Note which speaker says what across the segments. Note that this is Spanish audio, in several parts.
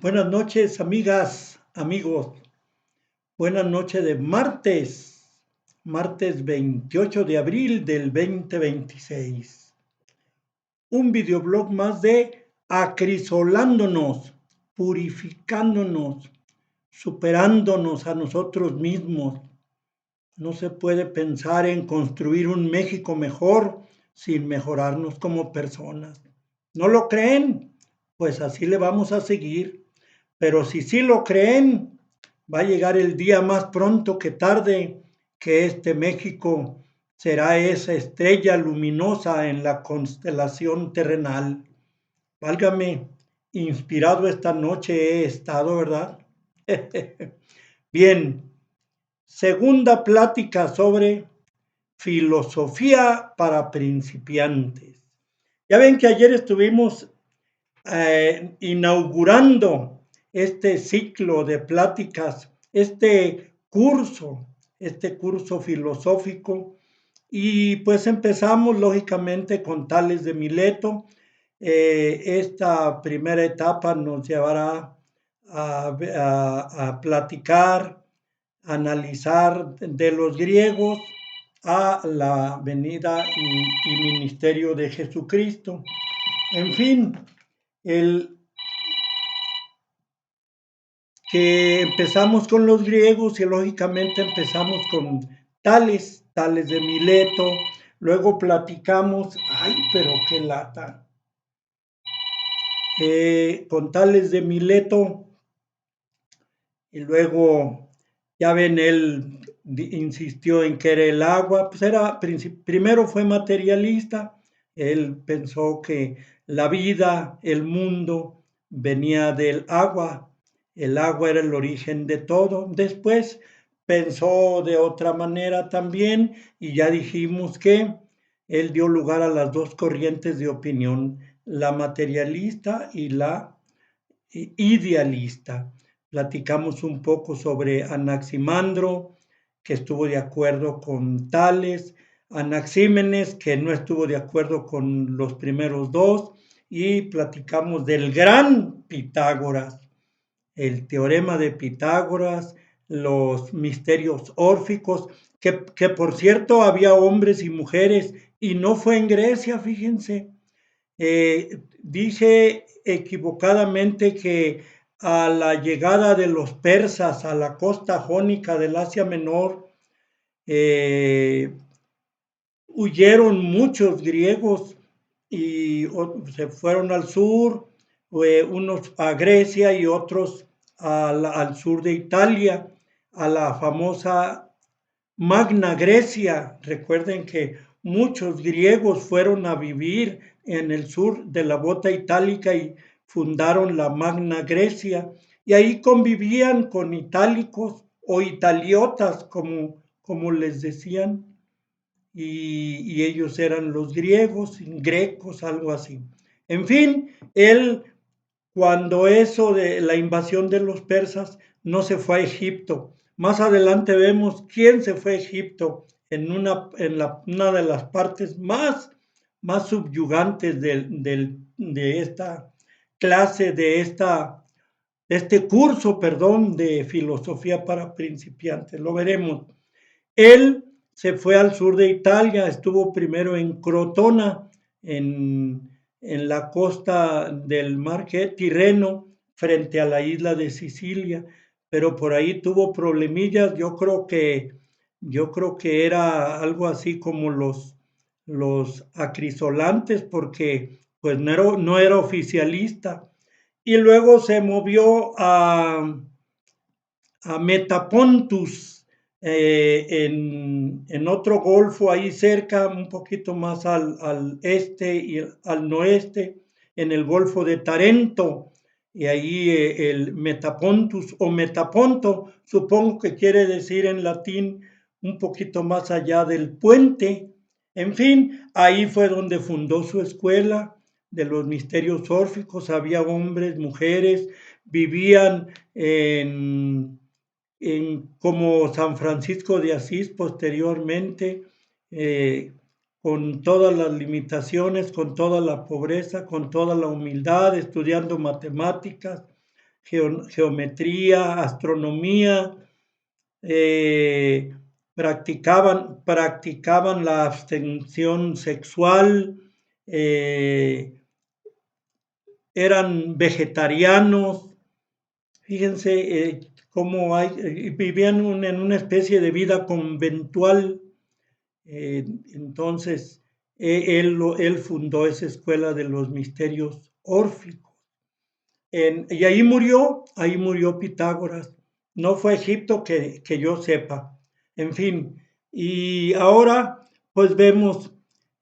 Speaker 1: Buenas noches, amigas, amigos. Buenas noches de martes 28 de abril del 2026. Un videoblog más de acrisolándonos, purificándonos, superándonos a nosotros mismos. No se puede pensar en construir un México mejor sin mejorarnos como personas. ¿No lo creen? Pues así le vamos a seguir. Pero si sí lo creen, va a llegar el día más pronto que tarde que este México será esa estrella luminosa en la constelación terrenal. Válgame, inspirado esta noche he estado, ¿verdad? Bien, segunda plática sobre filosofía para principiantes. Ya ven que ayer estuvimos inaugurando este ciclo de pláticas, este curso filosófico, y pues empezamos lógicamente con Tales de Mileto. Esta primera etapa nos llevará a platicar, a analizar de los griegos a la venida y ministerio de Jesucristo. En fin, el que empezamos con los griegos y lógicamente empezamos con Tales de Mileto, luego platicamos, ay, pero qué lata, con Tales de Mileto, y luego, ya ven, él insistió en que era el agua, pues primero fue materialista, él pensó que la vida, el mundo, venía del agua, el agua era el origen de todo. Después pensó de otra manera también, y ya dijimos que él dio lugar a las dos corrientes de opinión, la materialista y la idealista. Platicamos un poco sobre Anaximandro, que estuvo de acuerdo con Tales, Anaxímenes, que no estuvo de acuerdo con los primeros dos, y platicamos del gran Pitágoras, el teorema de Pitágoras, los misterios órficos, que por cierto había hombres y mujeres, y no fue en Grecia, fíjense. Dije equivocadamente que a la llegada de los persas a la costa jónica del Asia Menor, eh, huyeron muchos griegos y se fueron al sur, unos a Grecia y otros al sur de Italia, a la famosa Magna Grecia. Recuerden que muchos griegos fueron a vivir en el sur de la bota itálica y fundaron la Magna Grecia. Y ahí convivían con itálicos o italiotas, como les decían, y ellos eran los griegos, grecos, algo así. En fin, él, cuando eso de la invasión de los persas, no se fue a Egipto. Más adelante vemos quién se fue a Egipto en una de las partes más subyugantes de esta clase, este curso, perdón, de filosofía para principiantes. Lo veremos. Él se fue al sur de Italia, estuvo primero en Crotona, en la costa del mar Tirreno, frente a la isla de Sicilia, pero por ahí tuvo problemillas. Yo creo que era algo así como los acrisolantes, porque pues no era oficialista. Y luego se movió a Metapontus, en otro golfo ahí cerca, un poquito más al este y al noeste, en el Golfo de Tarento, y ahí el Metapontus o Metaponto, supongo que quiere decir en latín un poquito más allá del puente. En fin, ahí fue donde fundó su escuela de los misterios órficos. Había hombres, mujeres, vivían como San Francisco de Asís posteriormente, con todas las limitaciones, con toda la pobreza, con toda la humildad, estudiando matemáticas, geometría, astronomía, practicaban la abstención sexual, eran vegetarianos. Fíjense cómo vivían en una especie de vida conventual. Entonces, él fundó esa escuela de los misterios órficos. Y ahí murió Pitágoras. No fue a Egipto que yo sepa. En fin, y ahora pues vemos,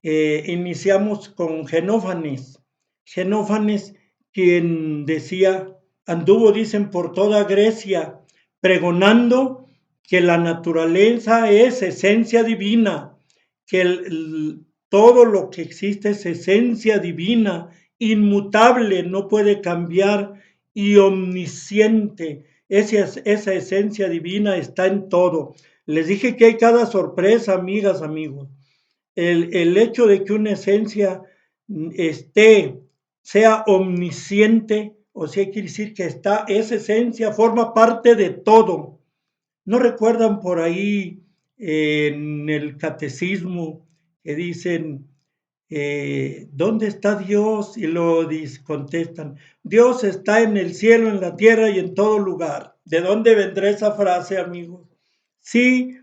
Speaker 1: iniciamos con Genófanes. Genófanes, quien decía, anduvo, dicen, por toda Grecia, pregonando que la naturaleza es esencia divina, que todo lo que existe es esencia divina, inmutable, no puede cambiar y omnisciente. Esa esencia divina está en todo. Les dije que hay cada sorpresa, amigas, amigos. El hecho de que una esencia sea omnisciente, o sea, quiere decir que esa esencia forma parte de todo. ¿No recuerdan por ahí en el catecismo que dicen, ¿dónde está Dios? Y lo contestan, Dios está en el cielo, en la tierra y en todo lugar. ¿De dónde vendrá esa frase, amigos? Sí,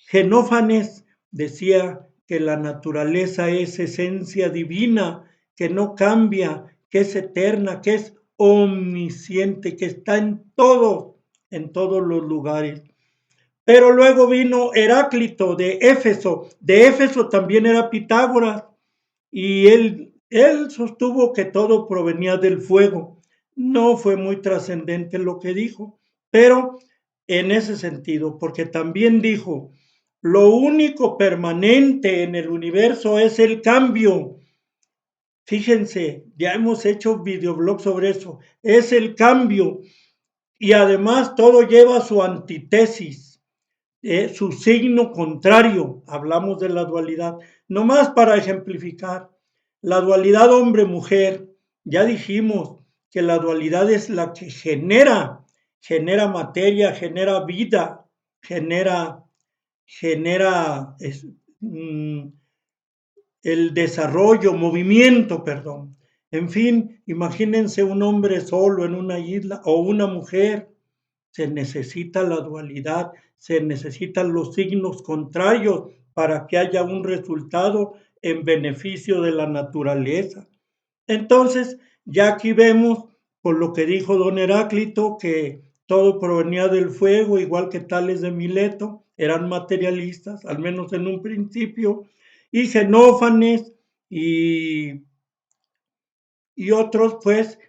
Speaker 1: Genófanes decía que la naturaleza es esencia divina, que no cambia, que es eterna, que es omnisciente, que está en todos los lugares. Pero luego vino Heráclito de Éfeso también era Pitágoras, y él sostuvo que todo provenía del fuego. No fue muy trascendente lo que dijo, pero en ese sentido, porque también dijo, lo único permanente en el universo es el cambio. Fíjense, ya hemos hecho videoblog sobre eso, es el cambio. Y además todo lleva su antítesis, su signo contrario. Hablamos de la dualidad. Nomás para ejemplificar, la dualidad hombre-mujer, ya dijimos que la dualidad es la que genera materia, genera vida, genera el desarrollo, movimiento, perdón. En fin, imagínense un hombre solo en una isla o una mujer. Se necesita la dualidad, se necesitan los signos contrarios para que haya un resultado en beneficio de la naturaleza. Entonces, ya aquí vemos, por lo que dijo don Heráclito, que todo provenía del fuego, igual que Tales de Mileto, eran materialistas, al menos en un principio, y Xenófanes y otros, pues,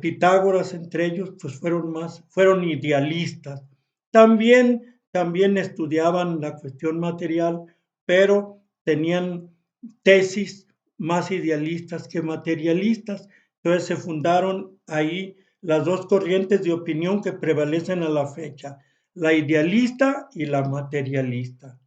Speaker 1: Pitágoras entre ellos, pues fueron idealistas. También estudiaban la cuestión material, pero tenían tesis más idealistas que materialistas. Entonces se fundaron ahí las dos corrientes de opinión que prevalecen a la fecha, la idealista y la materialista.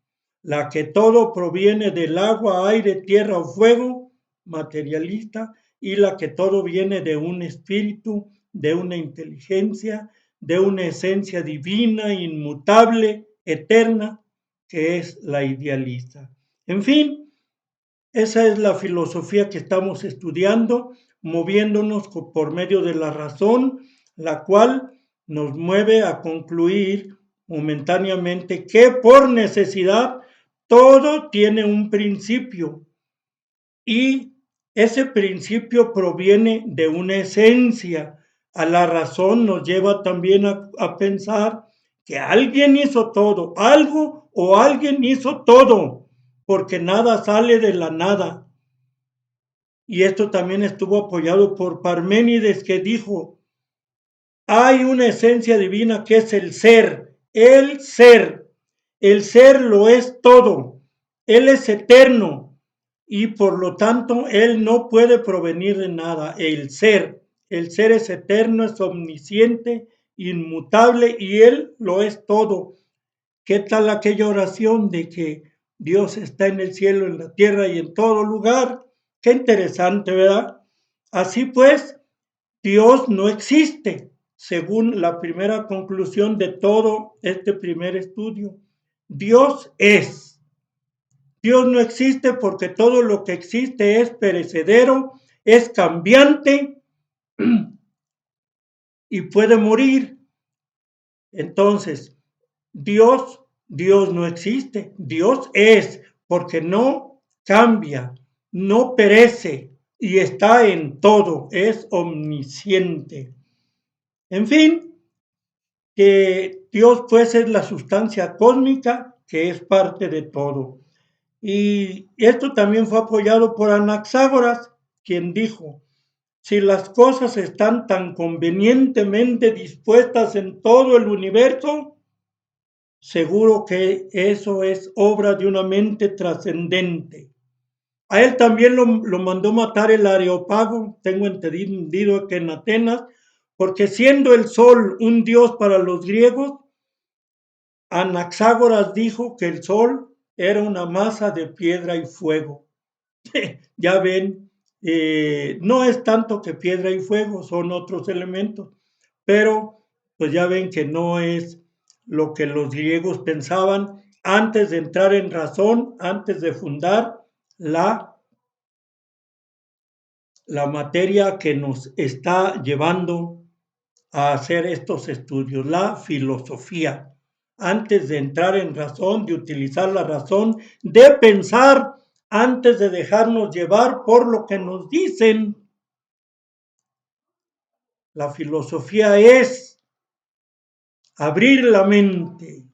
Speaker 1: La que todo proviene del agua, aire, tierra o fuego, materialista, y la que todo viene de un espíritu, de una inteligencia, de una esencia divina, inmutable, eterna, que es la idealista. En fin, esa es la filosofía que estamos estudiando, moviéndonos por medio de la razón, la cual nos mueve a concluir momentáneamente que por necesidad todo tiene un principio y ese principio proviene de una esencia. A la razón nos lleva también a pensar que alguien hizo todo, algo o alguien hizo todo, porque nada sale de la nada. Y esto también estuvo apoyado por Parménides, que dijo, hay una esencia divina que es el ser, el ser. El ser lo es todo, él es eterno, y por lo tanto él no puede provenir de nada. El ser es eterno, es omnisciente, inmutable y él lo es todo. ¿Qué tal aquella oración de que Dios está en el cielo, en la tierra y en todo lugar? Qué interesante, ¿verdad? Así pues, Dios no existe, según la primera conclusión de todo este primer estudio. Dios es. Dios no existe porque todo lo que existe es perecedero, es cambiante y puede morir. Entonces, Dios no existe. Dios es porque no cambia, no perece y está en todo, es omnisciente. En fin, que Dios pues es la sustancia cósmica que es parte de todo. Y esto también fue apoyado por Anaxágoras, quien dijo, si las cosas están tan convenientemente dispuestas en todo el universo, seguro que eso es obra de una mente trascendente. A él también lo mandó matar el Areópago, tengo entendido que en Atenas, porque siendo el sol un dios para los griegos, Anaxágoras dijo que el sol era una masa de piedra y fuego. Ya ven, no es tanto que piedra y fuego, son otros elementos, pero pues ya ven que no es lo que los griegos pensaban antes de entrar en razón, antes de fundar la materia que nos está llevando a hacer estos estudios, la filosofía. Antes de entrar en razón, de utilizar la razón, de pensar antes de dejarnos llevar por lo que nos dicen. La filosofía es abrir la mente,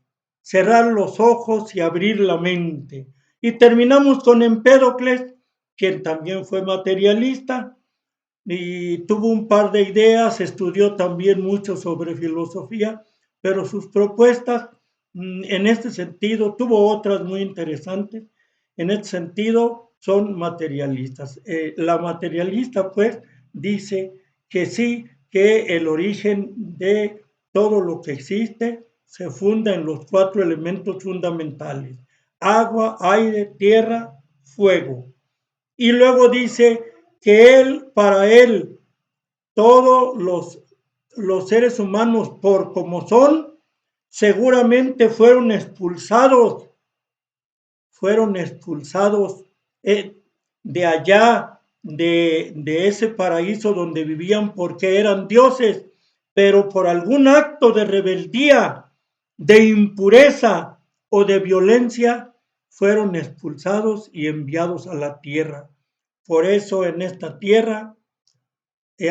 Speaker 1: cerrar los ojos y abrir la mente. Y terminamos con Empédocles, quien también fue materialista y tuvo un par de ideas, estudió también mucho sobre filosofía, pero sus propuestas en este sentido, tuvo otras muy interesantes, en este sentido son materialistas. La materialista pues dice que sí, que el origen de todo lo que existe se funda en los 4 elementos fundamentales: agua, aire, tierra, fuego. Y luego dice que para él, todos los seres humanos, por como son, seguramente fueron expulsados de allá, de ese paraíso donde vivían porque eran dioses, pero por algún acto de rebeldía, de impureza o de violencia, fueron expulsados y enviados a la tierra. Por eso en esta tierra,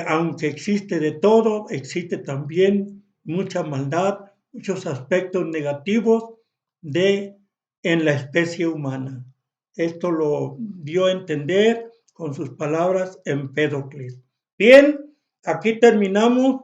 Speaker 1: aunque existe de todo, existe también mucha maldad, muchos aspectos negativos en la especie humana. Esto lo dio a entender con sus palabras Empédocles. Bien, aquí terminamos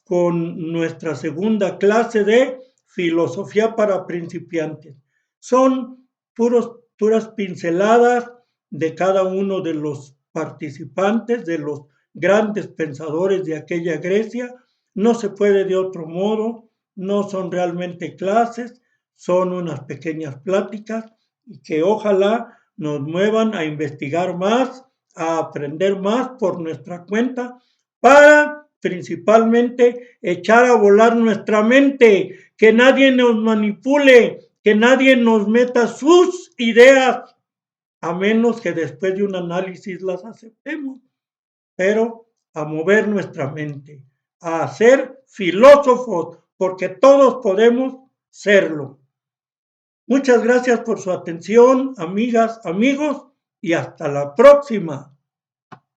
Speaker 1: con nuestra segunda clase de filosofía para principiantes. Son puras pinceladas de cada uno de los participantes, de los grandes pensadores de aquella Grecia. No se puede de otro modo, no son realmente clases, son unas pequeñas pláticas que ojalá nos muevan a investigar más, a aprender más por nuestra cuenta, para principalmente echar a volar nuestra mente, que nadie nos manipule, que nadie nos meta sus ideas, a menos que después de un análisis las aceptemos, pero a mover nuestra mente, a ser filósofos, porque todos podemos serlo. Muchas gracias por su atención, amigas, amigos, y hasta la próxima.